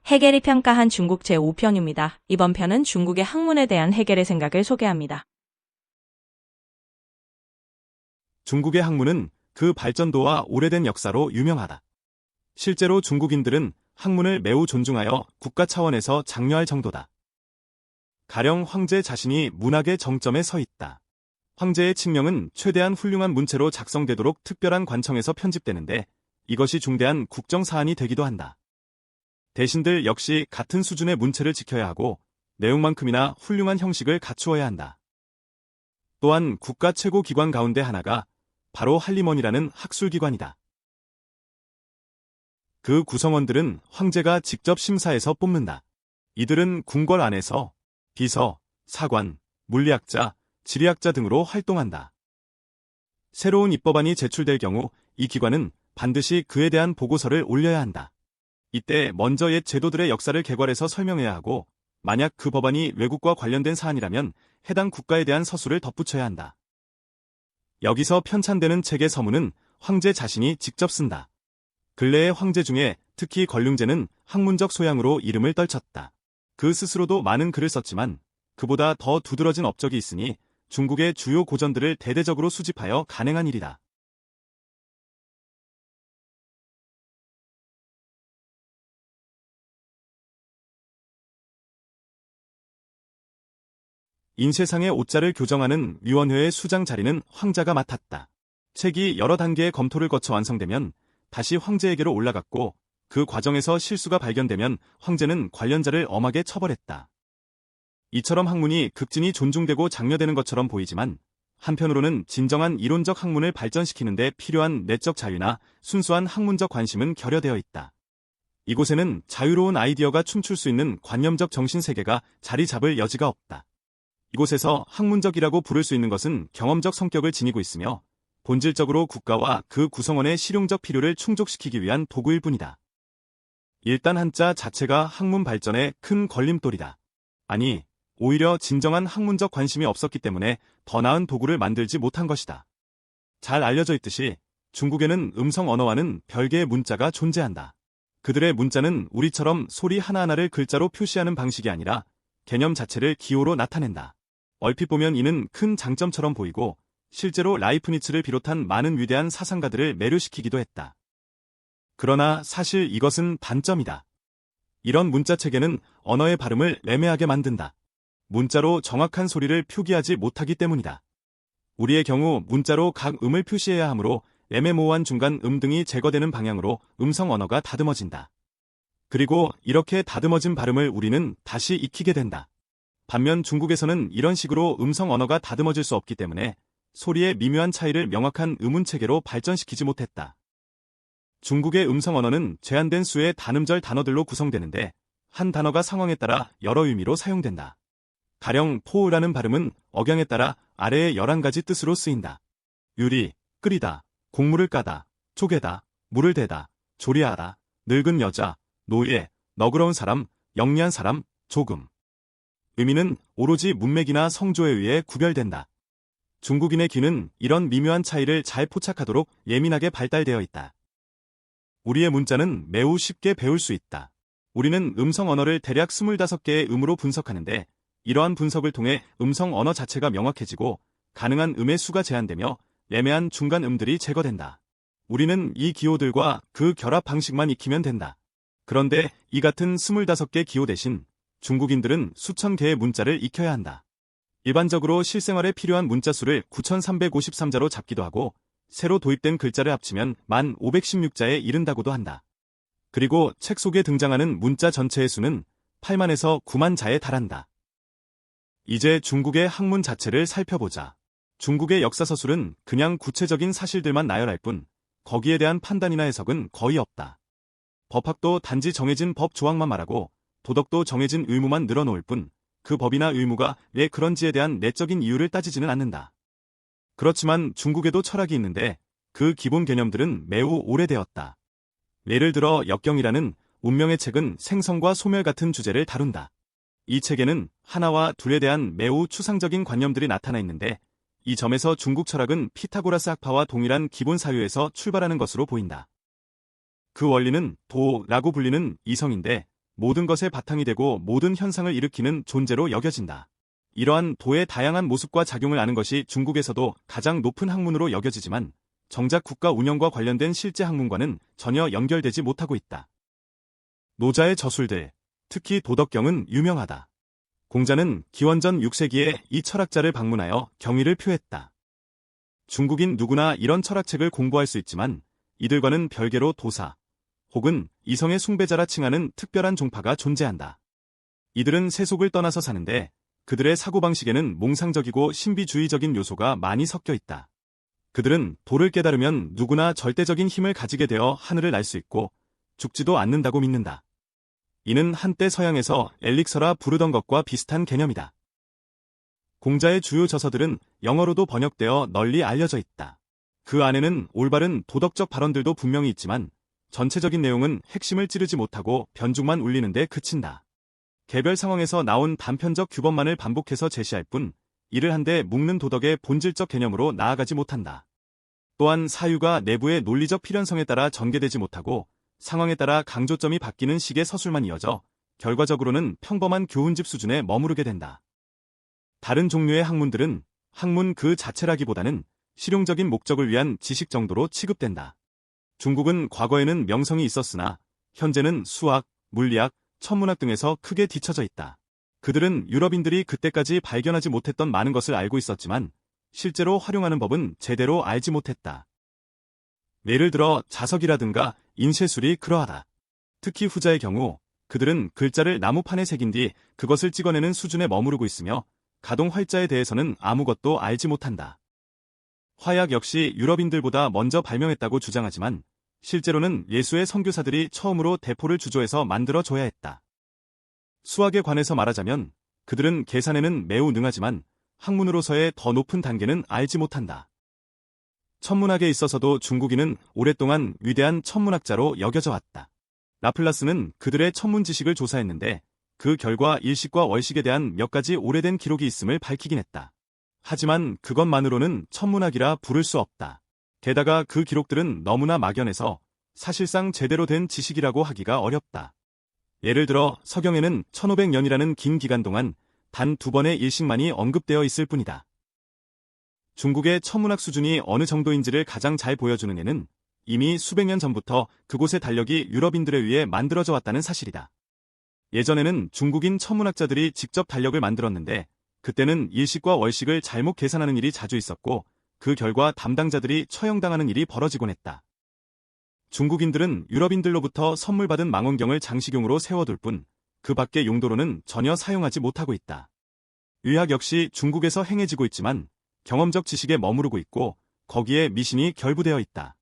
해겔이 평가한 중국 제5편입니다. 이번 편은 중국의 학문에 대한 해겔의 생각을 소개합니다. 중국의 학문은 그 발전도와 오래된 역사로 유명하다. 실제로 중국인들은 학문을 매우 존중하여 국가 차원에서 장려할 정도다. 가령 황제 자신이 문학의 정점에 서 있다. 황제의 칙령은 최대한 훌륭한 문체로 작성되도록 특별한 관청에서 편집되는데 이것이 중대한 국정사안이 되기도 한다. 대신들 역시 같은 수준의 문체를 지켜야 하고 내용만큼이나 훌륭한 형식을 갖추어야 한다. 또한 국가 최고 기관 가운데 하나가 바로 한림원이라는 학술기관이다. 그 구성원들은 황제가 직접 심사해서 뽑는다. 이들은 궁궐 안에서 비서, 사관, 물리학자, 지리학자 등으로 활동한다. 새로운 입법안이 제출될 경우 이 기관은 반드시 그에 대한 보고서를 올려야 한다. 이때 먼저 옛 제도들의 역사를 개괄해서 설명해야 하고 만약 그 법안이 외국과 관련된 사안이라면 해당 국가에 대한 서술을 덧붙여야 한다. 여기서 편찬되는 책의 서문은 황제 자신이 직접 쓴다. 근래의 황제 중에 특히 걸륭제는 학문적 소양으로 이름을 떨쳤다. 그 스스로도 많은 글을 썼지만 그보다 더 두드러진 업적이 있으니 중국의 주요 고전들을 대대적으로 수집하여 간행한 일이다. 인쇄상의 옷자를 교정하는 위원회의 수장 자리는 황자가 맡았다. 책이 여러 단계의 검토를 거쳐 완성되면 다시 황제에게로 올라갔고 그 과정에서 실수가 발견되면 황제는 관련자를 엄하게 처벌했다. 이처럼 학문이 극진히 존중되고 장려되는 것처럼 보이지만 한편으로는 진정한 이론적 학문을 발전시키는 데 필요한 내적 자유나 순수한 학문적 관심은 결여되어 있다. 이곳에는 자유로운 아이디어가 춤출 수 있는 관념적 정신세계가 자리 잡을 여지가 없다. 이곳에서 학문적이라고 부를 수 있는 것은 경험적 성격을 지니고 있으며 본질적으로 국가와 그 구성원의 실용적 필요를 충족시키기 위한 도구일 뿐이다. 일단 한자 자체가 학문 발전에 큰 걸림돌이다. 아니, 오히려 진정한 학문적 관심이 없었기 때문에 더 나은 도구를 만들지 못한 것이다. 잘 알려져 있듯이 중국에는 음성 언어와는 별개의 문자가 존재한다. 그들의 문자는 우리처럼 소리 하나하나를 글자로 표시하는 방식이 아니라 개념 자체를 기호로 나타낸다. 얼핏 보면 이는 큰 장점처럼 보이고 실제로 라이프니츠를 비롯한 많은 위대한 사상가들을 매료시키기도 했다. 그러나 사실 이것은 단점이다. 이런 문자 체계는 언어의 발음을 애매하게 만든다. 문자로 정확한 소리를 표기하지 못하기 때문이다. 우리의 경우 문자로 각 음을 표시해야 하므로 애매모호한 중간 음 등이 제거되는 방향으로 음성 언어가 다듬어진다. 그리고 이렇게 다듬어진 발음을 우리는 다시 익히게 된다. 반면 중국에서는 이런 식으로 음성 언어가 다듬어질 수 없기 때문에 소리의 미묘한 차이를 명확한 음운체계로 발전시키지 못했다. 중국의 음성 언어는 제한된 수의 단음절 단어들로 구성되는데 한 단어가 상황에 따라 여러 의미로 사용된다. 가령 포우라는 발음은 억양에 따라 아래의 11가지 뜻으로 쓰인다. 유리, 끓이다, 곡물을 까다, 쪼개다, 물을 대다, 조리하다, 늙은 여자, 노예, 너그러운 사람, 영리한 사람, 조금. 의미는 오로지 문맥이나 성조에 의해 구별된다. 중국인의 귀는 이런 미묘한 차이를 잘 포착하도록 예민하게 발달되어 있다. 우리의 문자는 매우 쉽게 배울 수 있다. 우리는 음성 언어를 대략 25개의 음으로 분석하는데 이러한 분석을 통해 음성 언어 자체가 명확해지고 가능한 음의 수가 제한되며 애매한 중간 음들이 제거된다. 우리는 이 기호들과 그 결합 방식만 익히면 된다. 그런데 이 같은 25개 기호 대신 중국인들은 수천 개의 문자를 익혀야 한다. 일반적으로 실생활에 필요한 문자 수를 9353자로 잡기도 하고 새로 도입된 글자를 합치면 1516자에 이른다고도 한다. 그리고 책 속에 등장하는 문자 전체의 수는 8만에서 9만 자에 달한다. 이제 중국의 학문 자체를 살펴보자. 중국의 역사서술은 그냥 구체적인 사실들만 나열할 뿐 거기에 대한 판단이나 해석은 거의 없다. 법학도 단지 정해진 법 조항만 말하고 도덕도 정해진 의무만 늘어놓을 뿐 그 법이나 의무가 왜 그런지에 대한 내적인 이유를 따지지는 않는다. 그렇지만 중국에도 철학이 있는데 그 기본 개념들은 매우 오래되었다. 예를 들어 역경이라는 운명의 책은 생성과 소멸 같은 주제를 다룬다. 이 책에는 하나와 둘에 대한 매우 추상적인 관념들이 나타나 있는데 이 점에서 중국 철학은 피타고라스 학파와 동일한 기본 사유에서 출발하는 것으로 보인다. 그 원리는 도라고 불리는 이성인데 모든 것의 바탕이 되고 모든 현상을 일으키는 존재로 여겨진다. 이러한 도의 다양한 모습과 작용을 아는 것이 중국에서도 가장 높은 학문으로 여겨지지만 정작 국가 운영과 관련된 실제 학문과는 전혀 연결되지 못하고 있다. 노자의 저술들, 특히 도덕경은 유명하다. 공자는 기원전 6세기에 이 철학자를 방문하여 경의를 표했다. 중국인 누구나 이런 철학책을 공부할 수 있지만 이들과는 별개로 도사, 혹은 이성의 숭배자라 칭하는 특별한 종파가 존재한다. 이들은 세속을 떠나서 사는데 그들의 사고방식에는 몽상적이고 신비주의적인 요소가 많이 섞여 있다. 그들은 도를 깨달으면 누구나 절대적인 힘을 가지게 되어 하늘을 날 수 있고 죽지도 않는다고 믿는다. 이는 한때 서양에서 엘릭서라 부르던 것과 비슷한 개념이다. 공자의 주요 저서들은 영어로도 번역되어 널리 알려져 있다. 그 안에는 올바른 도덕적 발언들도 분명히 있지만 전체적인 내용은 핵심을 찌르지 못하고 변죽만 울리는데 그친다. 개별 상황에서 나온 단편적 규범만을 반복해서 제시할 뿐 이를 한데 묶는 도덕의 본질적 개념으로 나아가지 못한다. 또한 사유가 내부의 논리적 필연성에 따라 전개되지 못하고 상황에 따라 강조점이 바뀌는 식의 서술만 이어져 결과적으로는 평범한 교훈집 수준에 머무르게 된다. 다른 종류의 학문들은 학문 그 자체라기보다는 실용적인 목적을 위한 지식 정도로 취급된다. 중국은 과거에는 명성이 있었으나 현재는 수학, 물리학, 천문학 등에서 크게 뒤처져 있다. 그들은 유럽인들이 그때까지 발견하지 못했던 많은 것을 알고 있었지만 실제로 활용하는 법은 제대로 알지 못했다. 예를 들어 자석이라든가 인쇄술이 그러하다. 특히 후자의 경우 그들은 글자를 나무판에 새긴 뒤 그것을 찍어내는 수준에 머무르고 있으며 가동 활자에 대해서는 아무것도 알지 못한다. 화약 역시 유럽인들보다 먼저 발명했다고 주장하지만 실제로는 예수의 선교사들이 처음으로 대포를 주조해서 만들어줘야 했다. 수학에 관해서 말하자면 그들은 계산에는 매우 능하지만 학문으로서의 더 높은 단계는 알지 못한다. 천문학에 있어서도 중국인은 오랫동안 위대한 천문학자로 여겨져 왔다. 라플라스는 그들의 천문 지식을 조사했는데 그 결과 일식과 월식에 대한 몇 가지 오래된 기록이 있음을 밝히긴 했다. 하지만 그것만으로는 천문학이라 부를 수 없다. 게다가 그 기록들은 너무나 막연해서 사실상 제대로 된 지식이라고 하기가 어렵다. 예를 들어 서경에는 1500년이라는 긴 기간 동안 단 2번의 일식만이 언급되어 있을 뿐이다. 중국의 천문학 수준이 어느 정도인지를 가장 잘 보여주는 예는 이미 수백 년 전부터 그곳의 달력이 유럽인들에 의해 만들어져 왔다는 사실이다. 예전에는 중국인 천문학자들이 직접 달력을 만들었는데 그때는 일식과 월식을 잘못 계산하는 일이 자주 있었고 그 결과 담당자들이 처형당하는 일이 벌어지곤 했다. 중국인들은 유럽인들로부터 선물 받은 망원경을 장식용으로 세워둘 뿐 그 밖의 용도로는 전혀 사용하지 못하고 있다. 의학 역시 중국에서 행해지고 있지만 경험적 지식에 머무르고 있고 거기에 미신이 결부되어 있다.